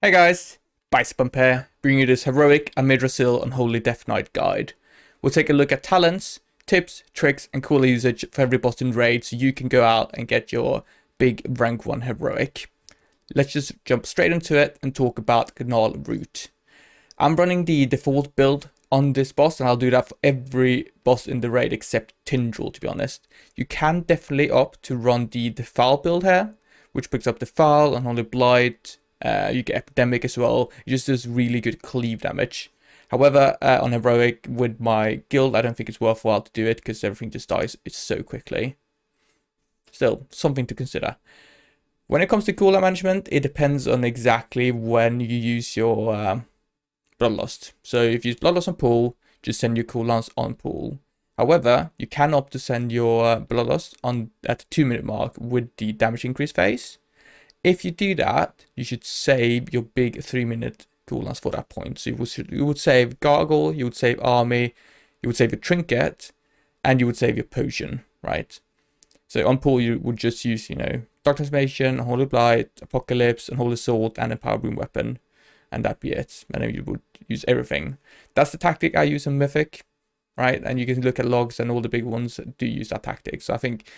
Hey guys, Bicebump here, bringing you this heroic Amirdrassil Unholy Death Knight guide. We'll take a look at talents, tips, tricks, and cool usage for every boss in raid so you can go out and get your big rank 1 heroic. Let's just jump straight into it and talk about Gnarlroot. I'm running the default build on this boss, and I'll do that for every boss in the raid except Tindral, to be honest. You can definitely opt to run the Defile build here, which picks up Defile, Unholy Blight. You get Epidemic as well. It just does really good cleave damage. However, on Heroic with my guild, I don't think it's worthwhile to do it because everything just dies so quickly. Still, something to consider. When it comes to cooldown management, it depends on exactly when you use your Bloodlust. So if you use Bloodlust on pool, just send your cooldowns on pool. However, you can opt to send your Bloodlust on at the 2-minute mark with the damage increase phase. If you do that, you should save your big 3-minute cooldowns for that point. So you would save Gargle, you would save Army, you would save your Trinket, and you would save your Potion, right? So on pool, you would just use, Dark Transformation, Holy Blight, Apocalypse, Unholy Sword, and a Power Boom Weapon. And that'd be it. And then you would use everything. That's the tactic I use on Mythic, right? And you can look at logs, and all the big ones do use that tactic. So I think,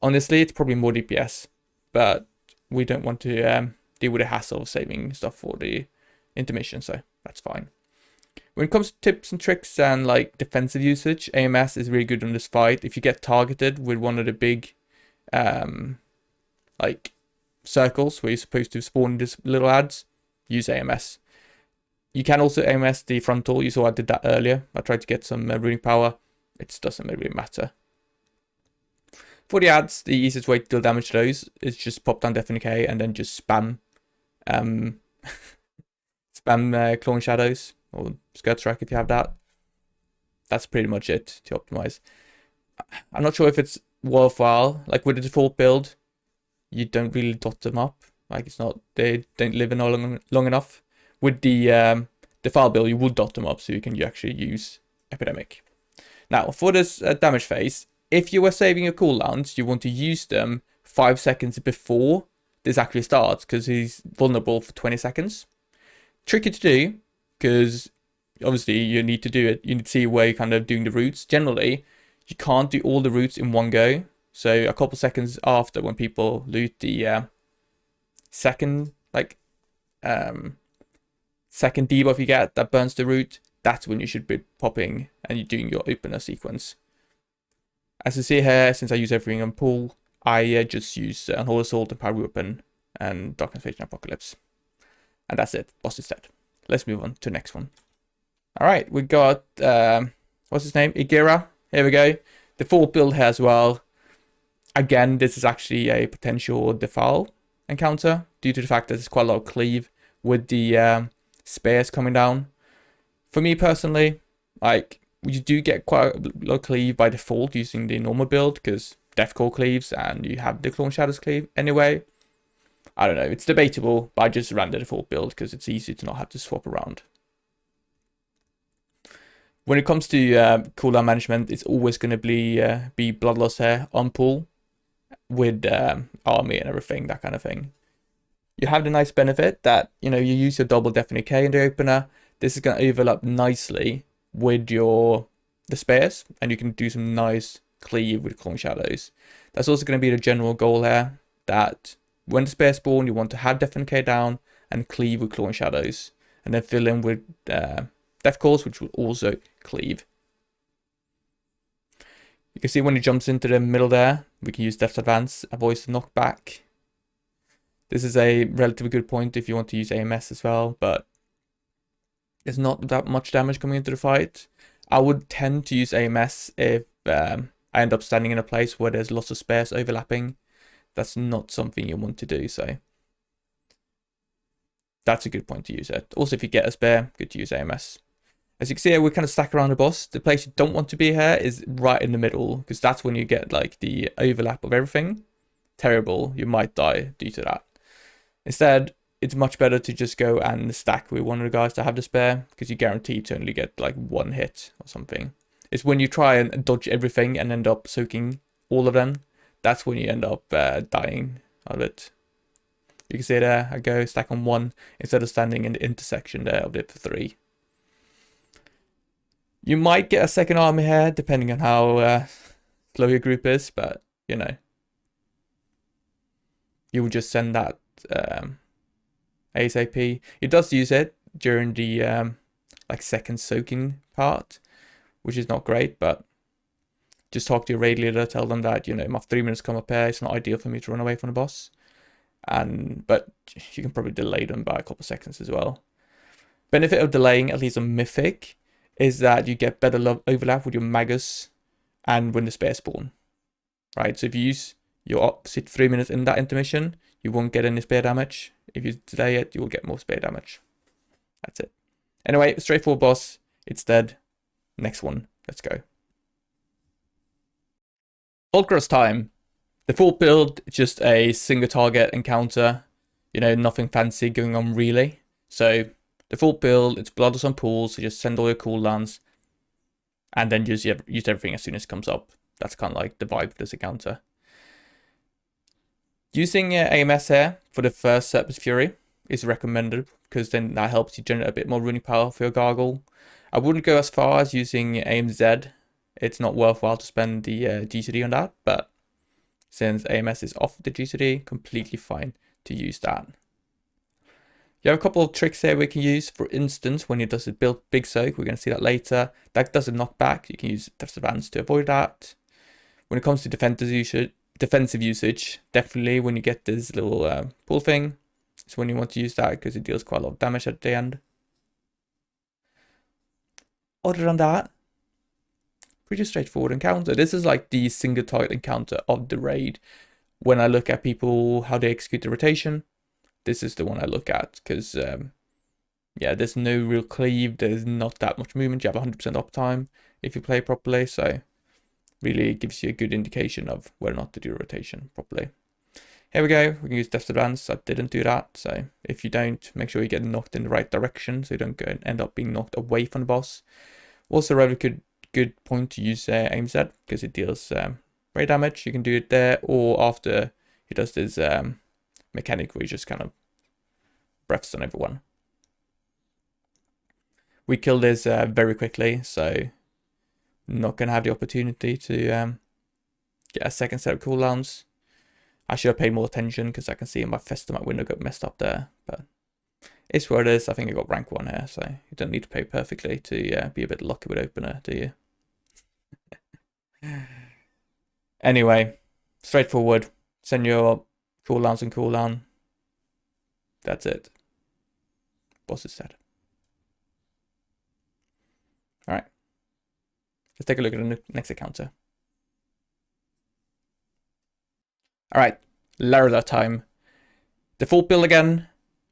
honestly, it's probably more DPS. But we don't want to deal with the hassle of saving stuff for the intermission, so that's fine. When it comes to tips and tricks and like defensive usage, AMS is really good in this fight. If you get targeted with one of the big like circles where you're supposed to spawn these little ads, use AMS. You can also AMS the frontal. You saw I did that earlier. I tried to get some runic power. It doesn't really matter. For the ads, the easiest way to deal damage to those is just pop down Death and Decay and then just spam Clone Shadows or Skirt Strike if you have that. That's pretty much it to optimize. I'm not sure if it's worthwhile. Like with the default build, you don't really dot them up. Like they don't live in long enough. With the Defile build, you would dot them up so you can actually use Epidemic. Now for this damage phase, if you were saving your cooldowns, you want to use them 5 seconds before this actually starts, because he's vulnerable for 20 seconds. Tricky to do, because obviously you need to do it. You need to see where you're kind of doing the roots. Generally, you can't do all the roots in one go. So a couple seconds after, when people loot the second debuff you get that burns the root, that's when you should be popping and you're doing your opener sequence. As you see here, since I use everything on pool, I just use Unholy Assault and Power Weapon and Dark Transformation Apocalypse. And that's it. Boss is dead. Let's move on to the next one. Alright, we got, what's his name? Igira. Here we go. The full build here as well. Again, this is actually a potential Defile encounter due to the fact that there's quite a lot of cleave with the spears coming down. For me personally, like, you do get quite a lot of cleave by default using the normal build because Deathcore cleaves and you have the Clone Shadows cleave anyway. I don't know, it's debatable, but I just ran the default build because it's easy to not have to swap around. When it comes to cooldown management, it's always going to be Bloodlust here on pool with Army and everything, that kind of thing. You have the nice benefit that, you use your double Death and Decay in the opener. This is going to overlap nicely with the spares, and you can do some nice cleave with Clone Shadows. That's also going to be the general goal here, that when the spares spawn, you want to have Death and Decay down and cleave with Clone Shadows, and then fill in with Death Cores, which will also cleave. You can see when he jumps into the middle there, we can use Death's Advance, avoids the knockback. This is a relatively good point if you want to use AMS as well, but there's not that much damage coming into the fight. I would tend to use AMS if I end up standing in a place where there's lots of spares overlapping. That's not something you want to do, so that's a good point to use it. Also, if you get a spare, good to use AMS. As you can see here, we kind of stack around the boss. The place you don't want to be here is right in the middle, because that's when you get like the overlap of everything. Terrible, you might die due to that. Instead, it's much better to just go and stack with one of the guys to have the spare, because you're guaranteed to only get like one hit or something. It's when you try and dodge everything and end up soaking all of them that's when you end up dying of it. You can see there, I go stack on 1 instead of standing in the intersection there of it for 3. You might get a second army here, depending on how slow your group is, but, you know. You will just send that ASAP. It does use it during the like second soaking part, which is not great, but just talk to your raid leader, tell them that, you know, my 3 minutes come up here, it's not ideal for me to run away from the boss. But you can probably delay them by a couple of seconds as well. Benefit of delaying, at least on Mythic, is that you get better overlap with your Magus and when the spear spawn. Right, so if you use your opposite 3 minutes in that intermission, you won't get any spear damage. If you delay it, you will get more spear damage. That's it. Anyway, straightforward boss. It's dead. Next one. Let's go. Volcoross time. Default build, just a single target encounter. You know, nothing fancy going on really. So, default build, it's Bloodlust on pools, so just send all your cooldowns. And then just use everything as soon as it comes up. That's kind of like the vibe of this encounter. Using AMS here for the first Serpent's Fury is recommended, because then that helps you generate a bit more running power for your Gargle. I wouldn't go as far as using AMZ. It's not worthwhile to spend the GCD on that, but since AMS is off the GCD, completely fine to use that. You have a couple of tricks here we can use. For instance, when it does a build big soak, we're going to see that later. That does a knockback. You can use Depth Advance to avoid that. When it comes to defensive usage, definitely when you get this little pull thing, it's when you want to use that because it deals quite a lot of damage at the end. Other than that, pretty straightforward encounter. This is like the single target encounter of the raid. When I look at people, how they execute the rotation, this is the one I look at because, yeah, there's no real cleave. There's not that much movement. You have 100% uptime if you play properly. So really gives you a good indication of whether or not to do rotation properly. Here we go. We can use Depth Advance. I didn't do that. So if you don't, make sure you get knocked in the right direction so you don't go and end up being knocked away from the boss. Also, really good point to use AMZ because it deals ray damage. You can do it there or after he does this mechanic where he just kind of breaths on everyone. We kill this very quickly, so not going to have the opportunity to get a second set of cooldowns. I should have paid more attention because I can see my Festomat window got messed up there, but it's what it is. I think I got rank 1 here, so you don't need to play perfectly to be a bit lucky with opener, do you? Anyway, straightforward. Send your cooldowns and cooldown. That's it. Boss is dead. Alright. Let's take a look at the next encounter. Alright, Larodar time. Default build again.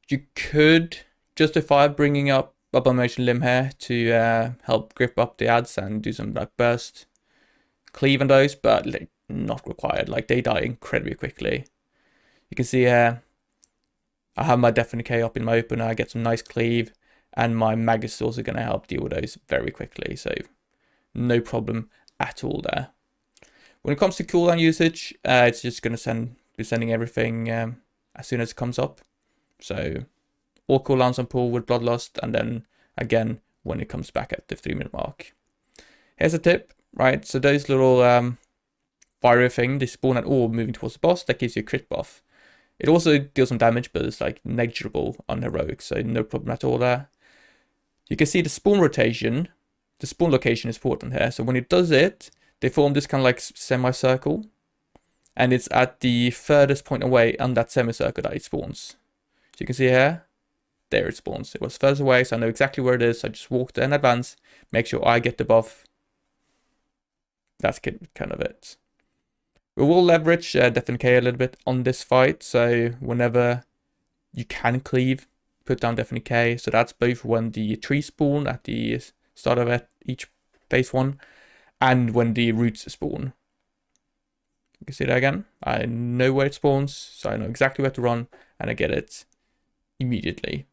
You could justify bringing up Abomination Limb here to help grip up the ads and do some like burst cleave on those, but like, not required. Like they die incredibly quickly. You can see here, I have my Definite K up in my opener. I get some nice cleave, and my Magus is also going to help deal with those very quickly. So no problem at all there. When it comes to cooldown usage, it's just going to be sending everything as soon as it comes up. So all cooldowns on pool with Bloodlust, and then again when it comes back at the 3-minute mark. Here's a tip, right? So those little fire thing, they spawn at all moving towards the boss. That gives you a crit buff. It also deals some damage, but it's like negligible on heroic, so no problem at all there. You can see the spawn rotation. The spawn location is important here. So when it does it, they form this kind of like semicircle, and it's at the furthest point away on that semicircle that it spawns. So you can see here, there it spawns. It was further away, so I know exactly where it is. I just walked there in advance, make sure I get the buff. That's kind of it. We will leverage Definite K a little bit on this fight, so whenever you can cleave, put down Definite K. So that's both when the tree spawn at the start of each phase 1, and when the roots spawn. You can see that again. I know where it spawns, so I know exactly where to run, and I get it immediately.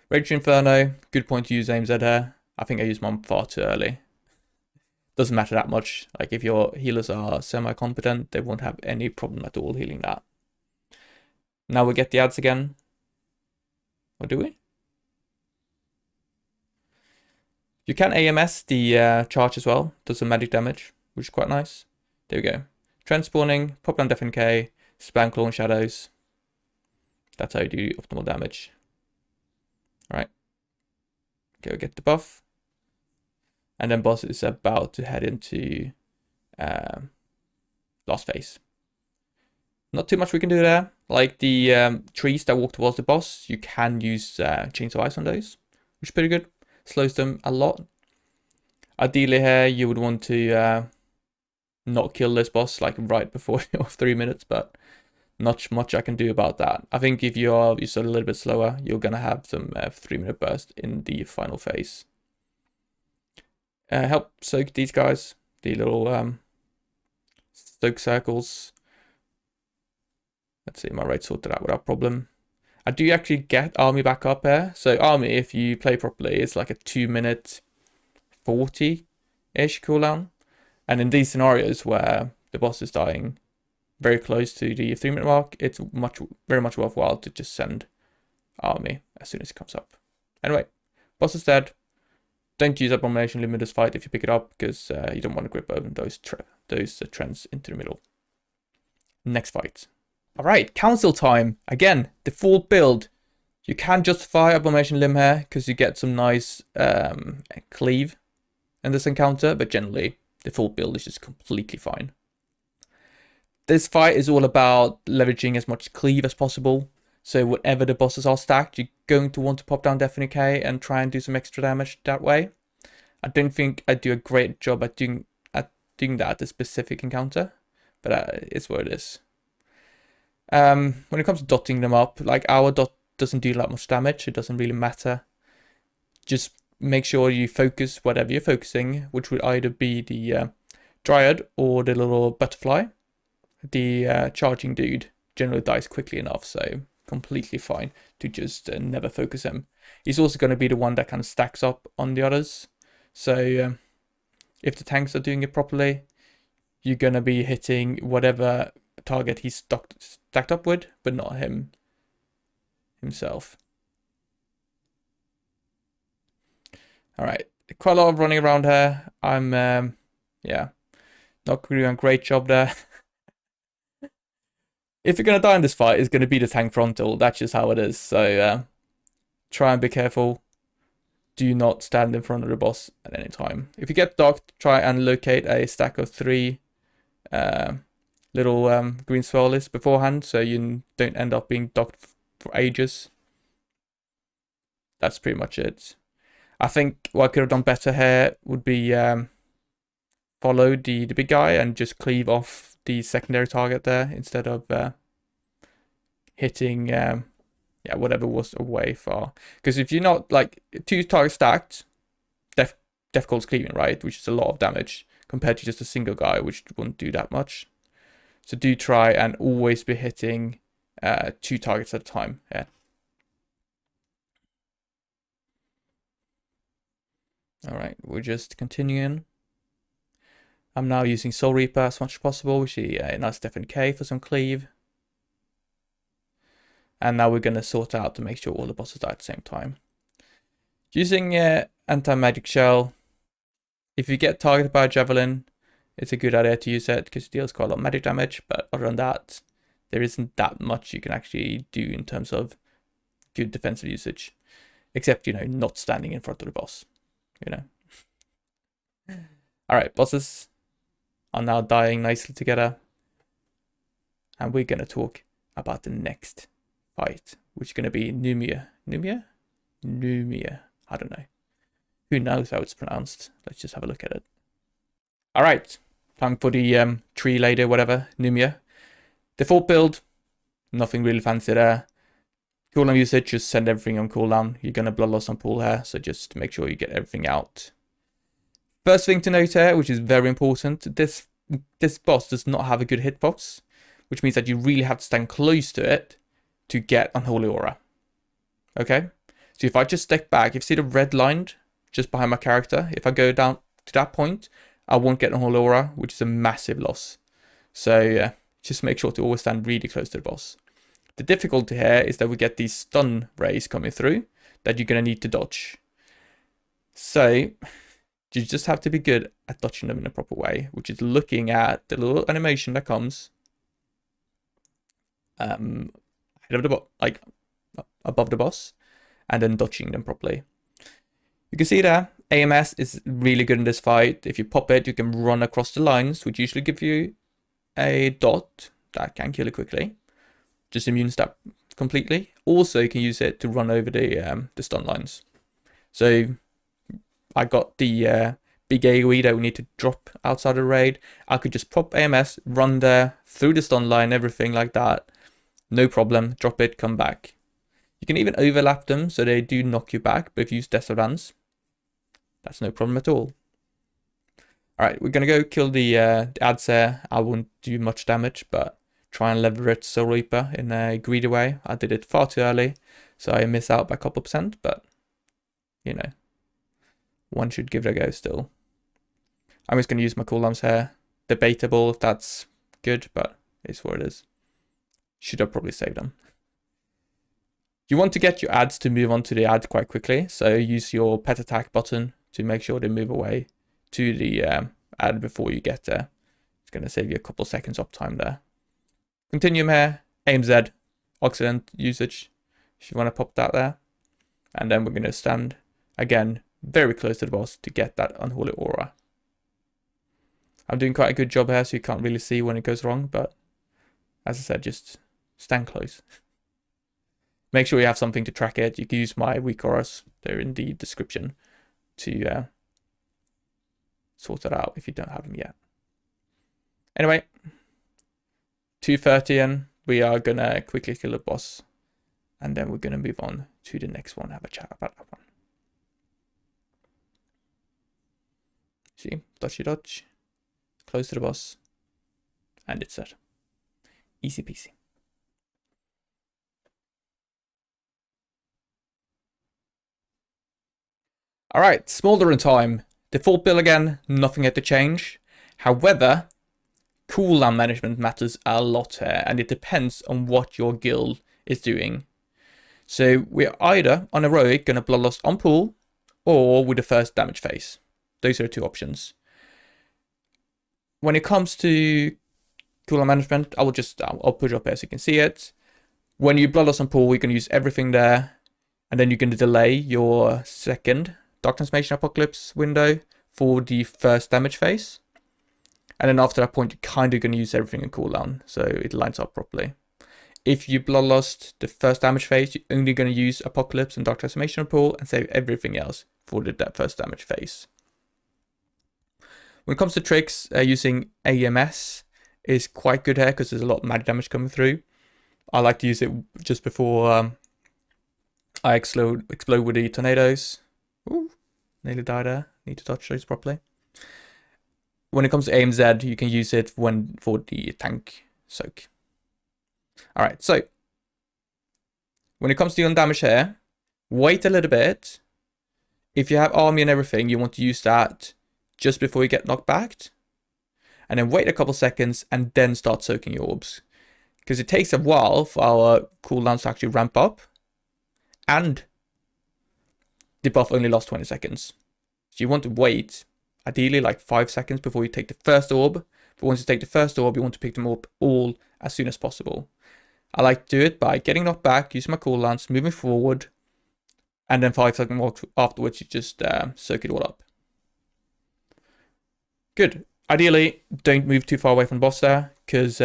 Rage Inferno, good point to use AMZ here. I think I used mine far too early. doesn't matter that much. Like if your healers are semi-competent, they won't have any problem at all healing that. Now we get the ads again. Or do we? You can AMS the charge as well. Does some magic damage, which is quite nice. There we go. Trend spawning, pop down Deafen K, spam Claw and Shadows. That's how you do optimal damage. Alright. Go get the buff. And then boss is about to head into last phase. Not too much we can do there. Like the trees that walk towards the boss, you can use Chains of Ice on those, which is pretty good. Slows them a lot. Ideally here, you would want to not kill this boss like right before your 3 minutes, but not much I can do about that. I think if you are just a little bit slower, you're going to have some 3-minute burst in the final phase. Help soak these guys, the little soak circles. Let's see, my raid sorted out without problem. I do actually get army back up here. So army, if you play properly, it's like a 2-minute 40-ish cooldown. And in these scenarios where the boss is dying very close to the 3-minute mark, it's very much worthwhile to just send army as soon as it comes up. Anyway, boss is dead. Don't use Abomination Limb in this fight if you pick it up, because you don't want to grip over those trends into the middle. Next fight. Alright, council time. Again, default build. You can justify Abomination Limb here because you get some nice cleave in this encounter, but generally, default build is just completely fine. This fight is all about leveraging as much cleave as possible. So whenever the bosses are stacked, you're going to want to pop down Deafen K and try and do some extra damage that way. I don't think I do a great job at doing that at this specific encounter, but it's what it is. When it comes to dotting them up, like our dot doesn't do that much damage, it doesn't really matter. Just make sure you focus whatever you're focusing, which would either be the Dryad or the little butterfly. The charging dude generally dies quickly enough, so completely fine to just never focus him. He's also going to be the one that kind of stacks up on the others. So if the tanks are doing it properly, you're going to be hitting whatever target he's stacked up with, but not himself. Alright, quite a lot of running around here. I'm, yeah, not doing a great job there. If you're going to die in this fight, it's going to be the tank frontal. That's just how it is. So try and be careful. Do not stand in front of the boss at any time. If you get docked, try and locate a stack of 3 little green swirlies beforehand, so you don't end up being docked for ages. That's pretty much it. I think what I could have done better here would be follow the big guy and just cleave off the secondary target there instead of hitting yeah, whatever was away far. Because if you're not like 2 targets stacked, Death Call's cleaving, right, which is a lot of damage compared to just a single guy, which wouldn't do that much. So do try and always be hitting 2 targets at a time. Yeah. Alright, we're just continuing. I'm now using Soul Reaper as much as possible, which is a nice Deafen K for some cleave. And now we're going to sort out to make sure all the bosses die at the same time. Using Anti-Magic Shell. If you get targeted by a Javelin, it's a good idea to use it because it deals quite a lot of magic damage. But other than that, there isn't that much you can actually do in terms of good defensive usage. Except, you know, not standing in front of the boss. You know. Alright, bosses are now dying nicely together. And we're going to talk about the next fight, which is going to be Nymue. Nymue? Nymue. I don't know. Who knows how it's pronounced? Let's just have a look at it. Alright, time for the tree lady, whatever, Nymue. Default build, nothing really fancy there. Cooldown usage, just send everything on cooldown. You're going to blood loss on pool here, so just make sure you get everything out. First thing to note here, which is very important, this boss does not have a good hitbox, which means that you really have to stand close to it to get Unholy Aura. Okay? So if I just step back, if you see the red line just behind my character, if I go down to that point, I won't get Unholy Aura, which is a massive loss. So just make sure to always stand really close to the boss. The difficulty here is that we get these stun rays coming through that you're going to need to dodge. So you just have to be good at dodging them in a proper way, which is looking at the little animation that comes ahead of the like above the boss, and then dodging them properly. You can see there, AMS is really good in this fight. If you pop it, you can run across the lines, which usually give you a dot that can kill it quickly. Just immune stat completely. Also, you can use it to run over the stun lines. So I got the big AoE that we need to drop outside the raid. I could just pop AMS, run there, through the stun line, everything like that. No problem. Drop it, come back. You can even overlap them so they do knock you back, but if you use Death Advance, that's no problem at all. Alright, we're going to go kill the ads here. I won't do much damage, but try and leverage Soul Reaper in a greedy way. I did it far too early, so I miss out by a couple %, but, you know, one should give it a go still. I'm just going to use my cooldowns here. Debatable if that's good, but it's what it is. Should have probably saved them. You want to get your ads to move on to the ad quite quickly, so use your pet attack button to make sure they move away to the ad before you get there. It's going to save you a couple seconds uptime there. Continuum here, aim Z, Oxidant usage, if you want to pop that there. And then we're going to stand, again, very close to the boss to get that Unholy Aura. I'm doing quite a good job here, so you can't really see when it goes wrong, but as I said, just stand close. Make sure you have something to track it. You can use my Volcoross, they're in the description, to sort it out if you don't have them yet. Anyway, 2:30 in, we are gonna quickly kill the boss, and then we're gonna move on to the next one, have a chat about that one. See, dodgy dodge, close to the boss, and it's set. Easy peasy. Alright, Smolderon time. Default build again, nothing had to change. However, cooldown management matters a lot here, and it depends on what your guild is doing. So we're either on heroic gonna bloodlust on pool, or with the first damage phase. Those are the two options. When it comes to cooldown management, I'll put it up here so you can see it. When you bloodlust on pool, you can use everything there, and then you can delay your second Dark Transformation Apocalypse window for the first damage phase. And then after that point, you're kind of going to use everything in cooldown, so it lines up properly. If you bloodlust the first damage phase, you're only going to use Apocalypse and Dark Transformation pool and save everything else for the first damage phase. When it comes to tricks, using AMS is quite good here because there's a lot of magic damage coming through. I like to use it just before I explode with the tornadoes. Ooh, nearly died there. Need to touch those properly. When it comes to AMZ, you can use it for the tank soak. Alright, so when it comes to the undamaged here, wait a little bit. If you have army and everything, you want to use that just before you get knocked back. And then wait a couple seconds and then start soaking your orbs. Because it takes a while for our cooldowns to actually ramp up. And the buff only lasts 20 seconds. So you want to wait, ideally like 5 seconds before you take the first orb. But once you take the first orb, you want to pick them up all as soon as possible. I like to do it by getting knocked back, using my cooldowns, moving forward. And then 5 seconds afterwards, you just soak it all up. Good. Ideally, don't move too far away from the boss there. Because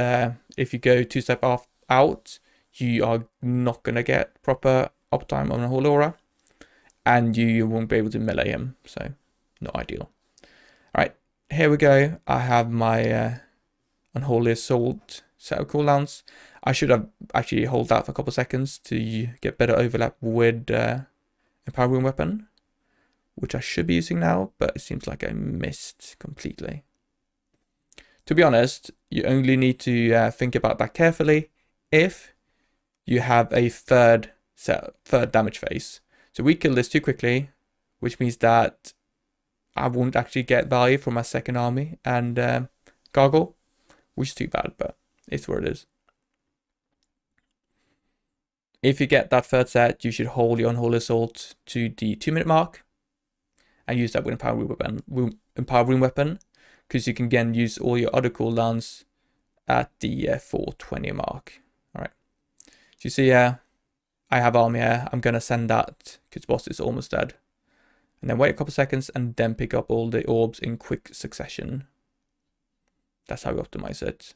if you go 2 steps out, you are not going to get proper uptime on a Unholy Aura. And you won't be able to melee him, so not ideal. Alright, here we go. I have my Unholy Assault set of cooldowns. I should have actually hold that for a couple seconds to get better overlap with Empowering Weapon, which I should be using now, but it seems like I missed completely. To be honest, you only need to think about that carefully if you have a third damage phase. So we kill this too quickly, which means that I won't actually get value from my second army and Gargle, which is too bad, but it's what it is. If you get that third set, you should hold your Unholy Assault to the 2-minute mark and use that with Empower Rune Weapon, because you can again use all your other cooldowns at the 420 mark. Alright, so you see here, I have army here. I'm going to send that because boss is almost dead. And then wait a couple seconds and then pick up all the orbs in quick succession. That's how we optimize it.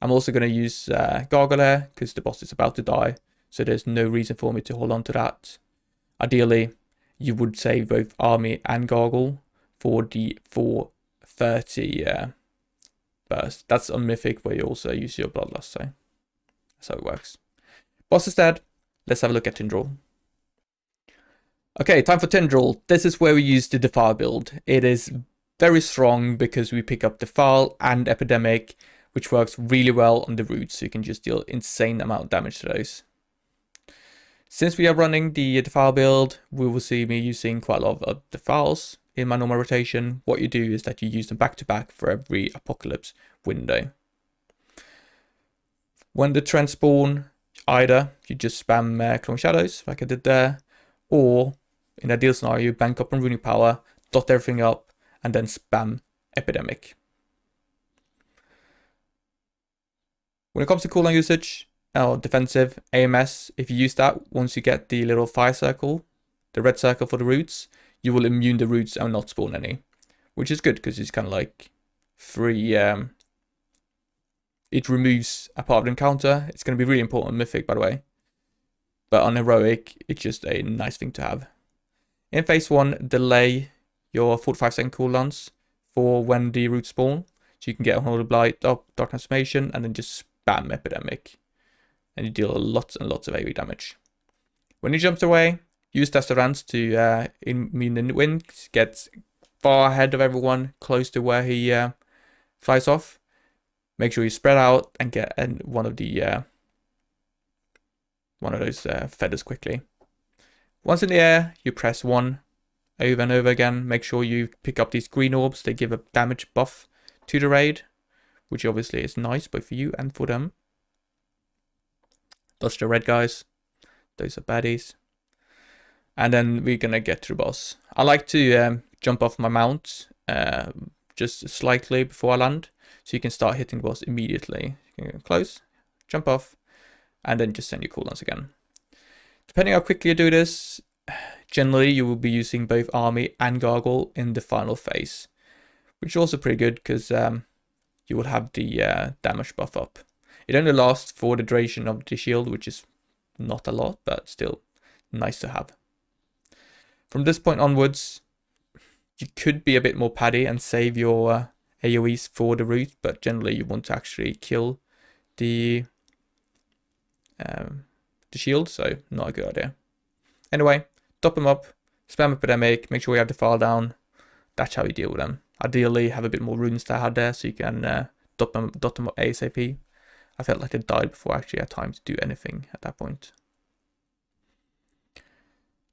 I'm also going to use Gargle here because the boss is about to die. So there's no reason for me to hold on to that. Ideally, you would save both army and Gargle for the 430 burst. That's on Mythic where you also use your Bloodlust. So that's how it works. Boss is dead. Let's have a look at Tindral. Okay, time for Tindral. This is where we use the Defile build. It is very strong because we pick up Defile and Epidemic, which works really well on the roots, so you can just deal insane amount of damage to those. Since we are running the Defile build, we will see me using quite a lot of Defiles in my normal rotation. What you do is that you use them back to back for every Apocalypse window. When the trends spawn, either you just spam Clone Shadows like I did there, or in ideal scenario, you bank up on Runic Power, dot everything up, and then spam Epidemic. When it comes to cooldown usage, or defensive, AMS, if you use that, once you get the little fire circle, the red circle for the roots, you will immune the roots and not spawn any. Which is good, because it's kind of like free, it removes a part of the encounter. It's going to be really important on Mythic, by the way. But on Heroic, it's just a nice thing to have. In phase 1, delay your 45-second cooldowns for when the roots spawn. So you can get Unholy Blight up, Dark Transformation, and then just spam Epidemic. And you deal lots and lots of AoE damage. When he jumps away, use Desperance to immune the wind, get far ahead of everyone, close to where he flies off. Make sure you spread out and get one of those feathers quickly. Once in the air, you press 1 over and over again. Make sure you pick up these green orbs. They give a damage buff to the raid, which obviously is nice both for you and for them. Dodge the red guys. Those are baddies. And then we're going to get to the boss. I like to jump off my mount just slightly before I land, so you can start hitting the boss immediately. You can get close, jump off, and then just send your cooldowns again. Depending how quickly you do this, generally you will be using both army and Gargle in the final phase, which is also pretty good because you will have the damage buff up. It only lasts for the duration of the shield, which is not a lot, but still nice to have. From this point onwards, you could be a bit more paddy and save your AoEs for the root, but generally you want to actually kill the shield, so not a good idea. Anyway, top them up, spam Epidemic, make sure you have the file down. That's how you deal with them. Ideally, have a bit more runes to add there, so you can dot them up ASAP. I felt like I died before I actually had time to do anything at that point.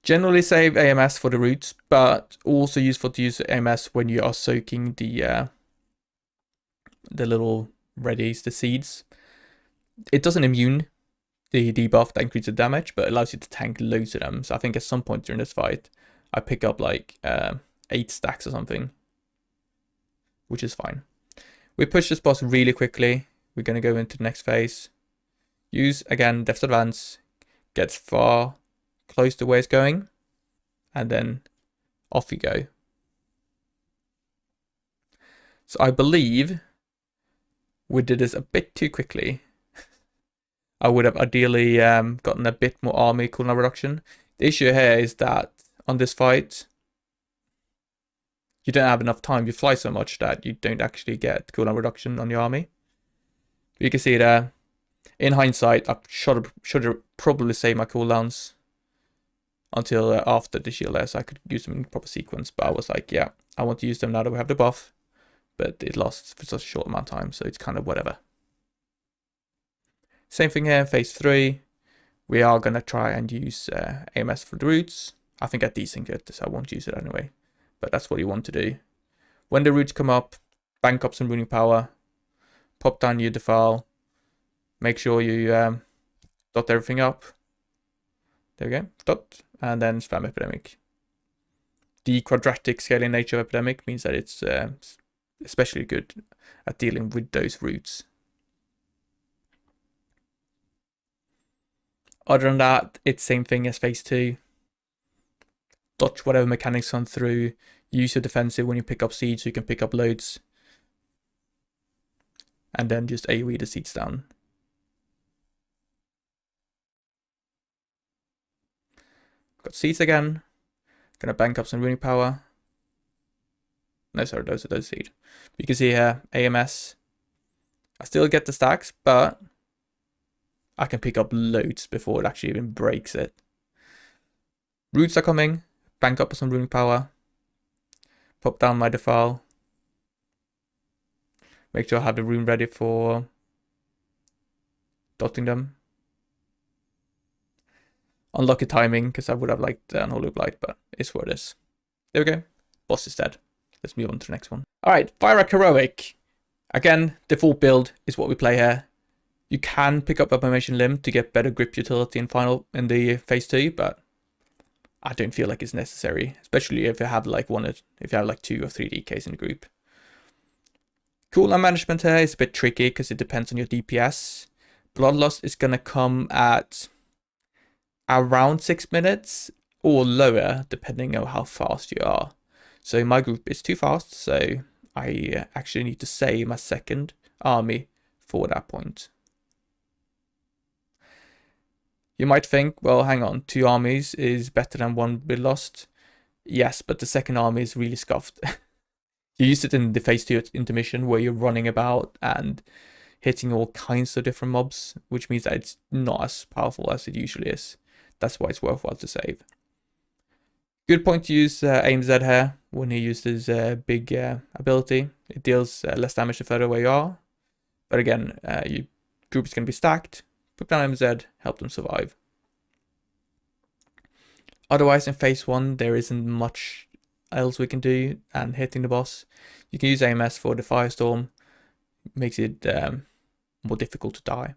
Generally save AMS for the roots, but also useful to use AMS when you are soaking the little reddies, the seeds. It doesn't immune the debuff that increases damage, but it allows you to tank loads of them. So I think at some point during this fight, I pick up like 8 stacks or something, which is fine. We push this boss really quickly. We're going to go into the next phase. Use, again, Death's Advance. Gets far close to where it's going. And then off you go. So I believe we did this a bit too quickly. I would have ideally gotten a bit more army cooldown reduction. The issue here is that on this fight, you don't have enough time. You fly so much that you don't actually get cooldown reduction on your army. You can see there, in hindsight, I should have probably saved my cooldowns until after the shield there, so I could use them in proper sequence. But I was like, yeah, I want to use them now that we have the buff. But it lasts for such a short amount of time, so it's kind of whatever. Same thing here in phase 3. We are going to try and use AMS for the roots. I think at decent good, so I won't use it anyway. but that's what you want to do. When the roots come up, bank up some ruining power, pop down your defile, make sure you dot everything up. There we go, dot, and then spam Epidemic. The quadratic scaling nature of Epidemic means that it's especially good at dealing with those roots. Other than that, it's same thing as phase 2. Dodge whatever mechanics come through. Use your defensive when you pick up seeds so you can pick up loads. And then just AoE the seeds down. Got seeds again. Gonna bank up some ruining power. No, sorry, those are those seed. You can see here, AMS. I still get the stacks, but I can pick up loads before it actually even breaks it. Roots are coming. Bank up some ruining power. Pop down my defile. Make sure I have the rune ready for dotting them. Unlucky timing, because I would have liked Unholy Blight, but it's what it is. There we go. Boss is dead. Let's move on to the next one. Alright, Fyrakk Heroic. Again, default build is what we play here. You can pick up Abomination Limb to get better grip utility in the phase 2, but I don't feel like it's necessary, especially if you have like 2 or 3 DKs in the group. Cooldown management here is a bit tricky because it depends on your DPS. Bloodlust is gonna come at around 6 minutes or lower depending on how fast you are. So my group is too fast, so I actually need to save my second army for that point. You might think, well, hang on, 2 armies is better than 1 bloodlust. Yes, but the second army is really scuffed. You use it in the phase 2 intermission where you're running about and hitting all kinds of different mobs, which means that it's not as powerful as it usually is. That's why it's worthwhile to save. Good point to use AimZ here when he uses big ability. It deals less damage the further away you are. But again, your group is going to be stacked. Put down AimZ, help them survive. Otherwise, in phase 1, there isn't much else we can do and hitting the boss. You can use AMS for the Firestorm. Makes it more difficult to die.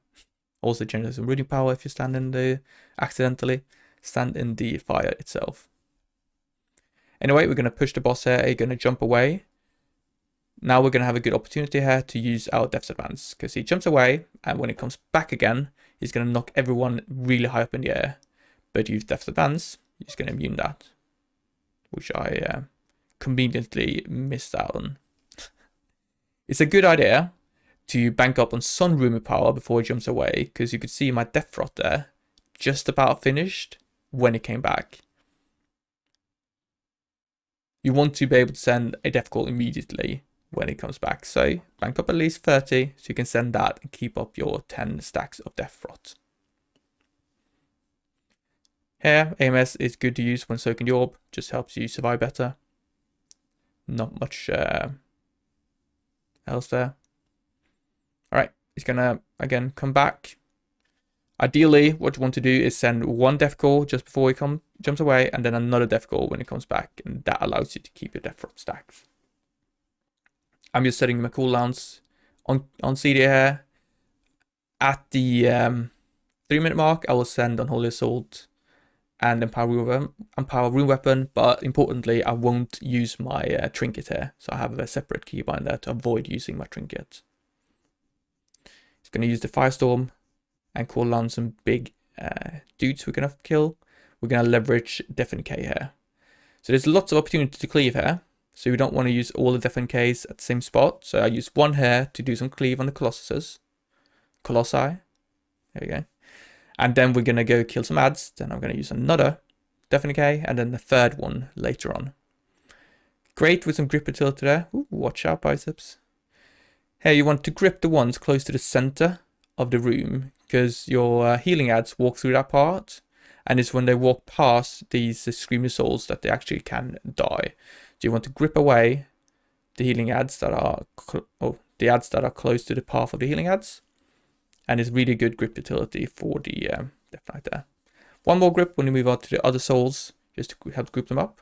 Also generates some rooting power if you accidentally stand in the fire itself. Anyway, we're going to push the boss here. You're going to jump away. Now we're going to have a good opportunity here to use our Death's Advance, because he jumps away, and when he comes back again, he's going to knock everyone really high up in the air. But use Death's Advance, he's going to immune that, which I conveniently missed out on. It's a good idea to bank up on some rumor power before he jumps away, because you could see my Death Rot there just about finished when it came back. You want to be able to send a Death Call immediately when it comes back, so bank up at least 30 so you can send that and keep up your 10 stacks of Death Rot. Here, AMS is good to use when soaking the orb, just helps you survive better. Not much else there. Alright, he's gonna again come back. Ideally, what you want to do is send 1 Death Call just before he jumps away, and then another Death Call when he comes back, and that allows you to keep your Death Rot stacks. I'm just setting my cooldowns on CD here. At the 3-minute mark, I will send Unholy Assault and Empower Rune Weapon, but importantly, I won't use my Trinket here, so I have a separate keybind there to avoid using my Trinket. He's going to use the Firestorm and call down some big dudes we're going to kill. We're going to leverage Def NK here. So there's lots of opportunity to cleave here. So we don't want to use all the Def NKs at the same spot. So I use 1 here to do some cleave on the Colossi. There we go. And then we're going to go kill some ads. Then I'm going to use another Def NK and then the 3rd one later on. Great with some grip utility there. Ooh, watch out, biceps. Here you want to grip the ones close to the center of the room, because your healing ads walk through that part, and it's when they walk past these Screaming Souls that they actually can die. So you want to grip away the healing ads that are close to the path of the healing ads, and it's really good grip utility for the Death Knight there. 1 more grip when you move on to the other souls, just to help group them up,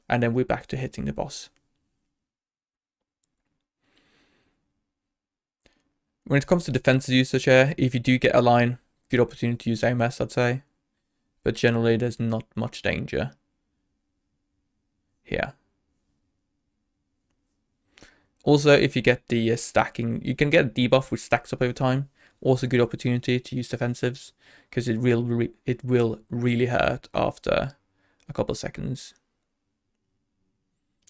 and then we're back to hitting the boss. When it comes to defensive usage here, if you do get a line, good opportunity to use AMS, I'd say. But generally, there's not much danger here. Also, if you get the stacking, you can get a debuff which stacks up over time. Also, good opportunity to use defensives because it will really hurt after a couple of seconds.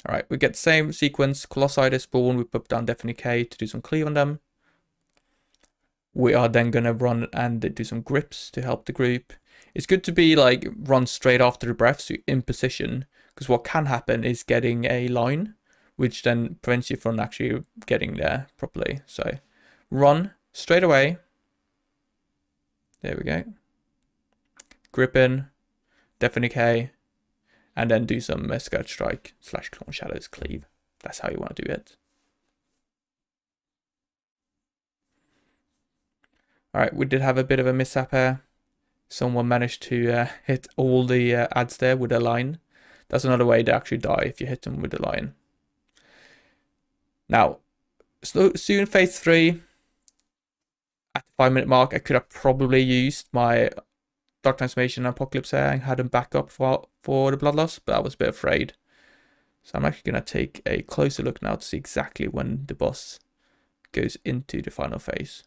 All right, we get the same sequence. Colossi, they spawn. We put down Deafening K to do some cleave on them. We are then gonna run and do some grips to help the group. It's good to be like run straight after the breath, so you're in position, because what can happen is getting a line, which then prevents you from actually getting there properly. So run straight away. There we go. Grip in, Deafening K, and then do some Scourge Strike / Clone Shadows cleave. That's how you want to do it. Alright, we did have a bit of a mishap here. Someone managed to hit all the ads there with a line. That's another way to actually die if you hit them with a line. Now, soon phase 3, at the 5-minute mark, I could have probably used my Dark Transformation and Apocalypse here and had him back up for the blood loss, but I was a bit afraid. So I'm actually going to take a closer look now to see exactly when the boss goes into the final phase.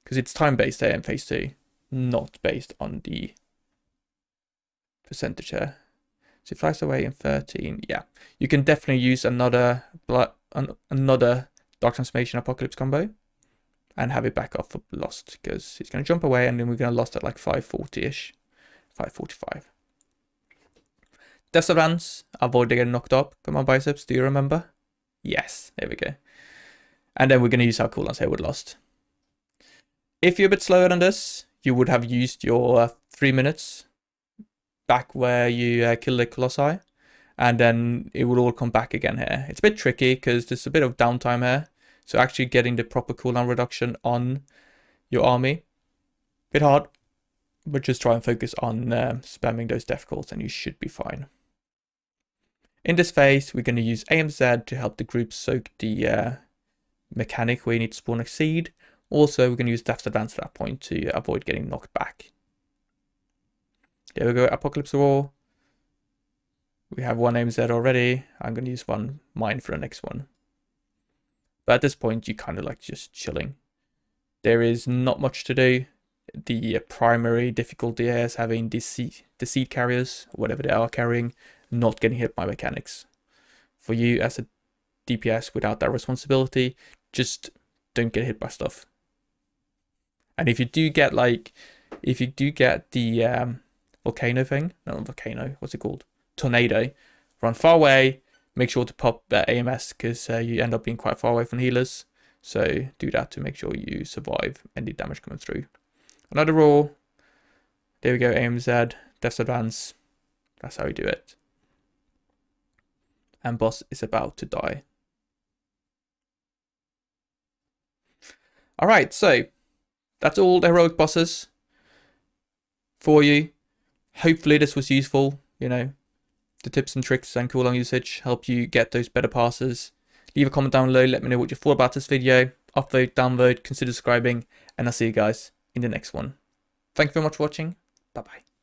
Because it's time-based here in phase 2, not based on the percentage here. So it flies away in 13. Yeah, you can definitely use another Dark Transformation Apocalypse combo and have it back off for Lost, because it's going to jump away and then we're going to Lost at like 540-ish, 545. Death Advance, avoid getting knocked up. Come on, Biceps, do you remember? Yes, there we go. And then we're going to use our cooldowns here with Lost. If you're a bit slower than this, you would have used your 3 minutes back where you kill the Colossi, and then it would all come back again here. It's a bit tricky because there's a bit of downtime here, so actually getting the proper cooldown reduction on your army, bit hard, but just try and focus on spamming those death calls and you should be fine. In this phase, we're going to use AMZ to help the group soak the mechanic where you need to spawn a seed. Also, we're going to use Death's Advance at that point to avoid getting knocked back. There we go, Apocalypse Roar. We have one AMZ already. I'm going to use one mine for the next one. But at this point, you kind of like just chilling. There is not much to do. The primary difficulty here is having the seed carriers, whatever they are carrying, not getting hit by mechanics. For you as a DPS without that responsibility, just don't get hit by stuff. And if you do get the volcano thing, not volcano, what's it called? Tornado, run far away, make sure to pop AMS because you end up being quite far away from healers. So do that to make sure you survive any damage coming through. Another roar. There we go, AMZ, Death's Advance. That's how you do it. And boss is about to die. Alright, so that's all the heroic bosses for you. Hopefully this was useful, you know. The tips and tricks and cooldown usage help you get those better passes. Leave a comment down below, let me know what you thought about this video. Upvote, downvote, consider subscribing, and I'll see you guys in the next one. Thank you very much for watching. Bye bye.